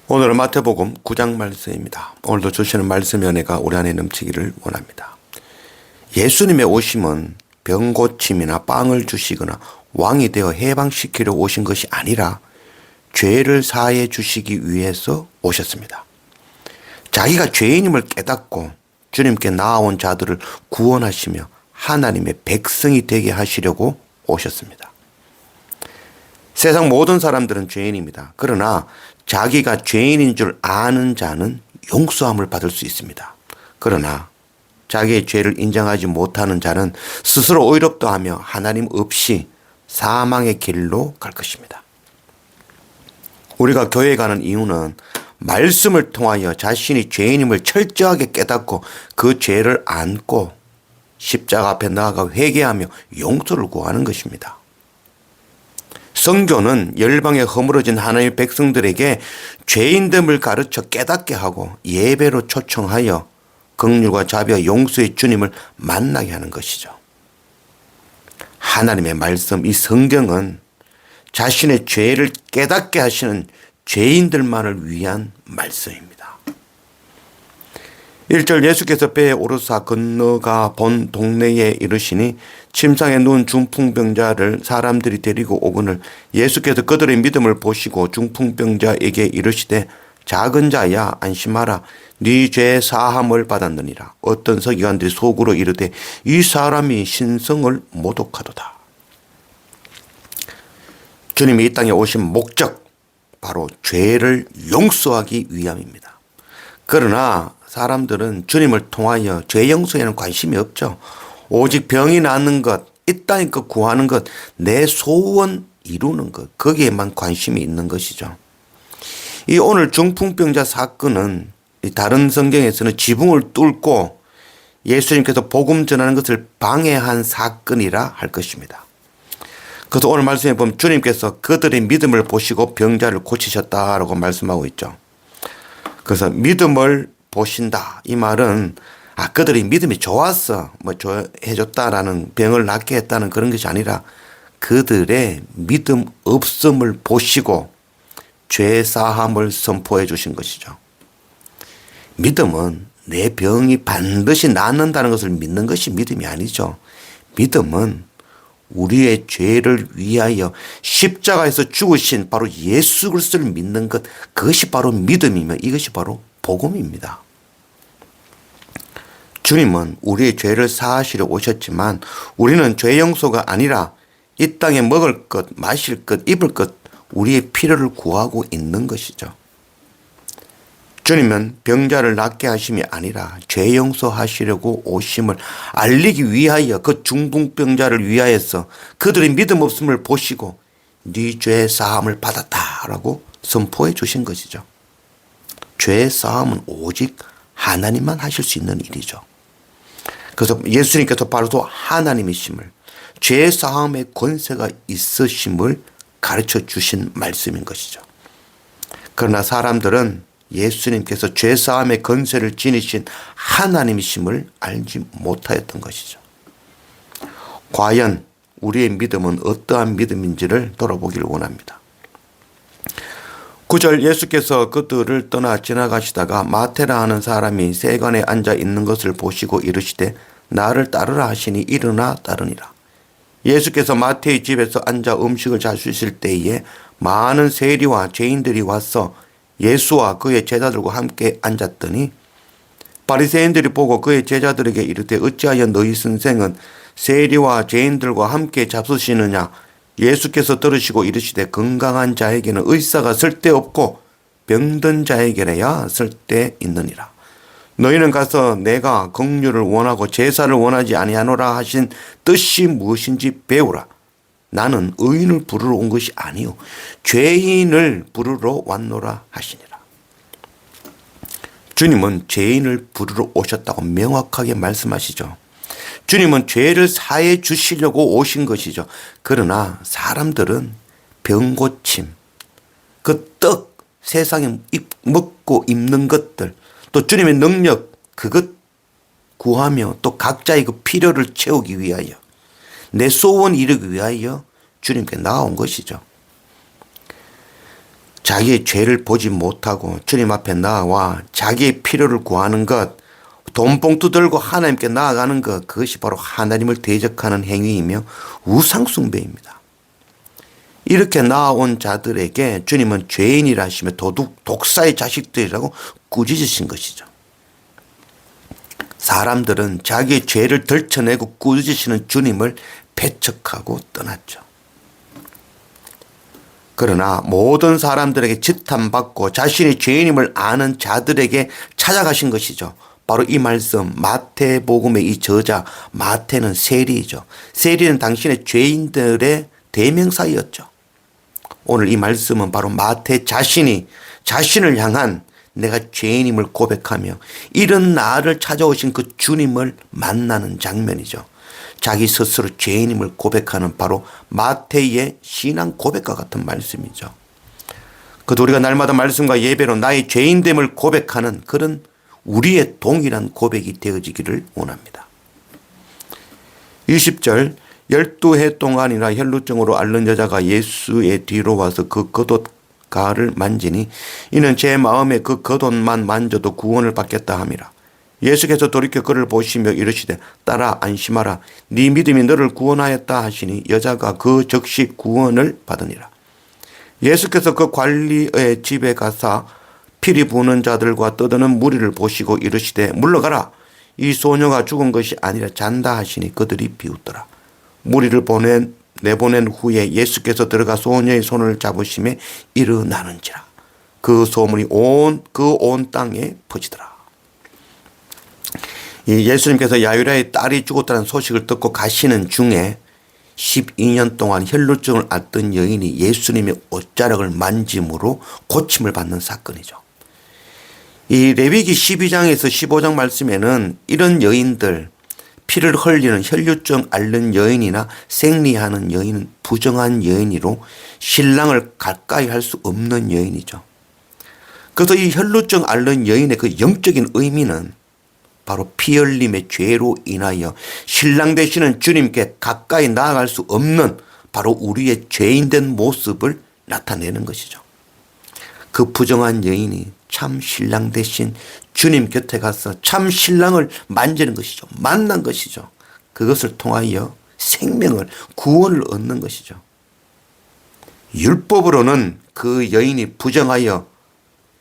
오늘은 마태복음 9장 말씀입니다. 오늘도 주시는 말씀의 은혜가 우리 안에 넘치기를 원합니다. 예수님의 오심은 병 고침이나 빵을 주시거나 왕이 되어 해방시키려 오신 것이 아니라 죄를 사해 주시기 위해서 오셨습니다. 자기가 죄인임을 깨닫고 주님께 나아온 자들을 구원하시며 하나님의 백성이 되게 하시려고 오셨습니다. 세상 모든 사람들은 죄인입니다. 그러나 자기가 죄인인 줄 아는 자는 용서함을 받을 수 있습니다. 그러나 자기의 죄를 인정하지 못하는 자는 스스로 의롭다하며 하나님 없이 사망의 길로 갈 것입니다. 우리가 교회에 가는 이유는 말씀을 통하여 자신이 죄인임을 철저하게 깨닫고 그 죄를 안고 십자가 앞에 나아가 회개하며 용서를 구하는 것입니다. 성교는 열방에 허물어진 하나님의 백성들에게 죄인됨을 가르쳐 깨닫게 하고 예배로 초청하여 긍휼과 자비와 용서의 주님을 만나게 하는 것이죠. 하나님의 말씀, 이 성경은 자신의 죄를 깨닫게 하시는 죄인들만을 위한 말씀입니다. 1절 예수께서 배에 오르사 건너가 본 동네에 이르시니 침상에 누운 중풍병자를 사람들이 데리고 오거늘 예수께서 그들의 믿음을 보시고 중풍병자에게 이르시되 작은 자야 안심하라 네 죄 사함을 받았느니라. 어떤 서기관들이 속으로 이르되 이 사람이 신성을 모독하도다. 주님이 이 땅에 오신 목적 바로 죄를 용서하기 위함입니다. 그러나 사람들은 주님을 통하여 죄 용서에는 관심이 없죠. 오직 병이 낫는 것, 있다는 것 구하는 것, 내 소원 이루는 것, 거기에만 관심이 있는 것이죠. 이 오늘 중풍병자 사건은 다른 성경에서는 지붕을 뚫고 예수님께서 복음 전하는 것을 방해한 사건이라 할 것입니다. 그래서 오늘 말씀에 보면 주님께서 그들의 믿음을 보시고 병자를 고치셨다라고 말씀하고 있죠. 그래서 믿음을 보신다. 이 말은 그들이 믿음이 좋았어. 해줬다라는 병을 낫게 했다는 그런 것이 아니라 그들의 믿음 없음을 보시고 죄 사함을 선포해 주신 것이죠. 믿음은 내 병이 반드시 낫는다는 것을 믿는 것이 믿음이 아니죠. 믿음은 우리의 죄를 위하여 십자가에서 죽으신 바로 예수 그리스도를 믿는 것, 그것이 바로 믿음이며 이것이 바로 복음입니다. 주님은 우리의 죄를 사하시려 오셨지만 우리는 죄 용서가 아니라 이 땅에 먹을 것, 마실 것, 입을 것, 우리의 필요를 구하고 있는 것이죠. 주님은 병자를 낫게 하심이 아니라 죄 용서하시려고 오심을 알리기 위하여 그 중풍병자를 위하여서 그들의 믿음 없음을 보시고 네 죄 사함을 받았다라고 선포해 주신 것이죠. 죄 사함은 오직 하나님만 하실 수 있는 일이죠. 그래서 예수님께서 바로 하나님이심을, 죄 사함의 권세가 있으심을 가르쳐 주신 말씀인 것이죠. 그러나 사람들은 예수님께서 죄 사함의 권세를 지니신 하나님이심을 알지 못하였던 것이죠. 과연 우리의 믿음은 어떠한 믿음인지를 돌아보기를 원합니다. 9절 예수께서 그들을 떠나 지나가시다가 마태라 하는 사람이 세관에 앉아 있는 것을 보시고 이르시되 나를 따르라 하시니 일어나 따르니라. 예수께서 마태의 집에서 앉아 음식을 잡수실 때에 많은 세리와 죄인들이 와서 예수와 그의 제자들과 함께 앉았더니 바리새인들이 보고 그의 제자들에게 이르되 어찌하여 너희 선생은 세리와 죄인들과 함께 잡수시느냐. 예수께서 들으시고 이르시되 건강한 자에게는 의사가 쓸데없고 병든 자에게라야 쓸데있느니라. 너희는 가서 내가 긍휼을 원하고 제사를 원하지 아니하노라 하신 뜻이 무엇인지 배우라. 나는 의인을 부르러 온 것이 아니요 죄인을 부르러 왔노라 하시니라. 주님은 죄인을 부르러 오셨다고 명확하게 말씀하시죠. 주님은 죄를 사해 주시려고 오신 것이죠. 그러나 사람들은 병고침, 그 떡, 세상에 먹고 입는 것들, 또 주님의 능력, 그것 구하며 또 각자의 그 필요를 채우기 위하여, 내 소원 이루기 위하여 주님께 나아온 것이죠. 자기의 죄를 보지 못하고 주님 앞에 나와 자기의 필요를 구하는 것, 돈봉투 들고 하나님께 나아가는 것, 그것이 바로 하나님을 대적하는 행위이며 우상숭배입니다. 이렇게 나아온 자들에게 주님은 죄인이라 하시며 도둑, 독사의 자식들이라고 꾸짖으신 것이죠. 사람들은 자기의 죄를 덜쳐내고 꾸짖으시는 주님을 배척하고 떠났죠. 그러나 모든 사람들에게 지탄받고 자신이 죄인임을 아는 자들에게 찾아가신 것이죠. 바로 이 말씀, 마태복음의 이 저자 마태는 세리이죠. 세리는 당신의 죄인들의 대명사였죠. 오늘 이 말씀은 바로 마태 자신이 자신을 향한 내가 죄인임을 고백하며 이런 나를 찾아오신 그 주님을 만나는 장면이죠. 자기 스스로 죄인임을 고백하는 바로 마태의 신앙 고백과 같은 말씀이죠. 그도 우리가 날마다 말씀과 예배로 나의 죄인됨을 고백하는 그런 우리의 동일한 고백이 되어지기를 원합니다. 20절 12해 동안이나 혈루증으로 앓는 여자가 예수의 뒤로 와서 그 겉옷가를 만지니 이는 제 마음에 그 겉옷만 만져도 구원을 받겠다 함이라. 예수께서 돌이켜 그를 보시며 이르시되 딸아 안심하라 네 믿음이 너를 구원하였다 하시니 여자가 그 즉시 구원을 받으니라. 예수께서 그 관리의 집에 가사 피리 부는 자들과 떠드는 무리를 보시고 이르시되 물러가라 이 소녀가 죽은 것이 아니라 잔다 하시니 그들이 비웃더라. 무리를 내보낸 후에 예수께서 들어가 소녀의 손을 잡으심에 일어나는지라. 그 소문이 온 땅에 퍼지더라. 이 예수님께서 야이라의 딸이 죽었다는 소식을 듣고 가시는 중에 12년 동안 혈루증을 앓던 여인이 예수님의 옷자락을 만짐으로 고침을 받는 사건이죠. 이 레위기 12장에서 15장 말씀에는 이런 여인들, 피를 흘리는 혈루증 앓는 여인이나 생리하는 여인은 부정한 여인으로 신랑을 가까이 할 수 없는 여인이죠. 그래서 이 혈루증 앓는 여인의 그 영적인 의미는 바로 피 흘림의 죄로 인하여 신랑 되시는 주님께 가까이 나아갈 수 없는 바로 우리의 죄인된 모습을 나타내는 것이죠. 그 부정한 여인이 참 신랑 되신 주님 곁에 가서 참 신랑을 만지는 것이죠. 만난 것이죠. 그것을 통하여 생명을, 구원을 얻는 것이죠. 율법으로는 그 여인이 부정하여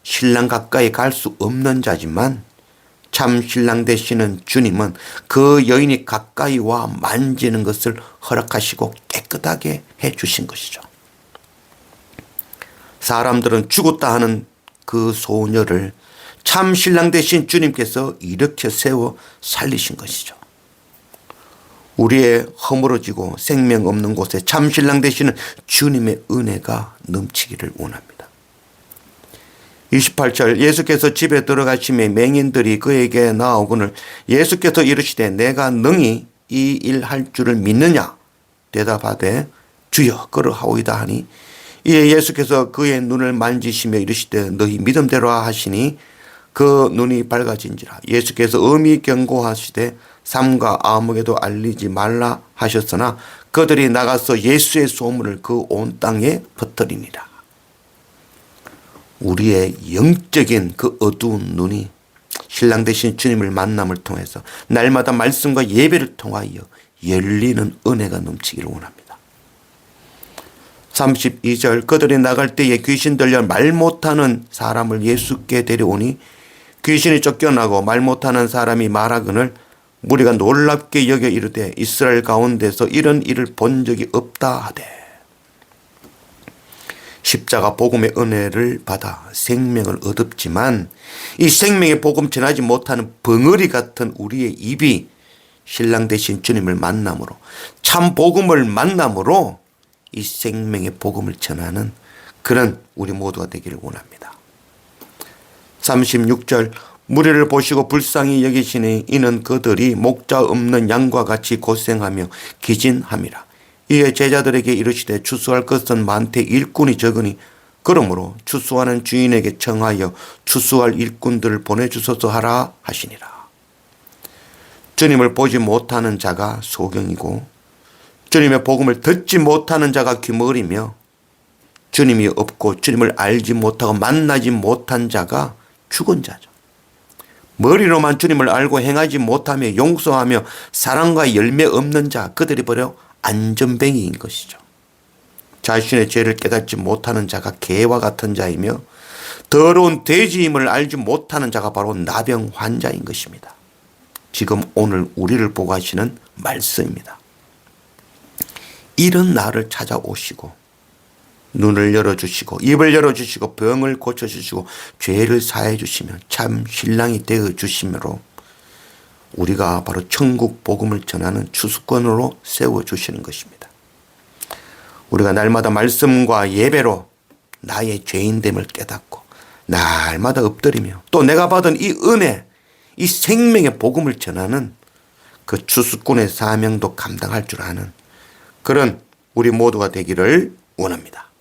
신랑 가까이 갈 수 없는 자지만 참 신랑 되시는 주님은 그 여인이 가까이 와 만지는 것을 허락하시고 깨끗하게 해 주신 것이죠. 사람들은 죽었다 하는 그 소녀를 참 신랑 되신 주님께서 일으켜 세워 살리신 것이죠. 우리의 허물어지고 생명 없는 곳에 참 신랑 되시는 주님의 은혜가 넘치기를 원합니다. 28절 예수께서 집에 들어가시매 맹인들이 그에게 나오거늘 예수께서 이르시되 내가 능히 이 일 할 줄을 믿느냐 대답하되 주여 그러하오이다 하니 이에 예수께서 그의 눈을 만지시며 이르시되 너희 믿음대로 하시니 그 눈이 밝아진지라. 예수께서 엄히 경고하시되 삼가 아무에게도 알리지 말라 하셨으나 그들이 나가서 예수의 소문을 그 온 땅에 퍼뜨리니라. 우리의 영적인 그 어두운 눈이 신랑 되신 주님을 만남을 통해서 날마다 말씀과 예배를 통하여 열리는 은혜가 넘치기를 원합니다. 32절 그들이 나갈 때에 귀신 들려 말 못하는 사람을 예수께 데려오니 귀신이 쫓겨나고 말 못하는 사람이 말하거늘 무리가 놀랍게 여겨 이르되 이스라엘 가운데서 이런 일을 본 적이 없다 하되 십자가 복음의 은혜를 받아 생명을 얻었지만 이 생명의 복음 전하지 못하는 벙어리 같은 우리의 입이 신랑 되신 주님을 만남으로 참 복음을 만남으로 이 생명의 복음을 전하는 그런 우리 모두가 되기를 원합니다. 36절 무리를 보시고 불쌍히 여기시니 이는 그들이 목자 없는 양과 같이 고생하며 기진함이라. 이에 제자들에게 이르시되 추수할 것은 많되 일꾼이 적으니 그러므로 추수하는 주인에게 청하여 추수할 일꾼들을 보내주소서 하라 하시니라. 주님을 보지 못하는 자가 소경이고 주님의 복음을 듣지 못하는 자가 귀머거리며 주님이 없고 주님을 알지 못하고 만나지 못한 자가 죽은 자죠. 머리로만 주님을 알고 행하지 못하며 용서하며 사랑과 열매 없는 자, 그들이 바로 안전뱅이인 것이죠. 자신의 죄를 깨닫지 못하는 자가 개와 같은 자이며 더러운 돼지임을 알지 못하는 자가 바로 나병 환자인 것입니다. 지금 오늘 우리를 보고 하시는 말씀입니다. 이런 나를 찾아오시고 눈을 열어주시고 입을 열어주시고 병을 고쳐주시고 죄를 사해 주시면 참 신랑이 되어주시므로 우리가 바로 천국 복음을 전하는 추수꾼으로 세워주시는 것입니다. 우리가 날마다 말씀과 예배로 나의 죄인됨을 깨닫고 날마다 엎드리며 또 내가 받은 이 은혜, 이 생명의 복음을 전하는 그 추수꾼의 사명도 감당할 줄 아는 그런 우리 모두가 되기를 원합니다.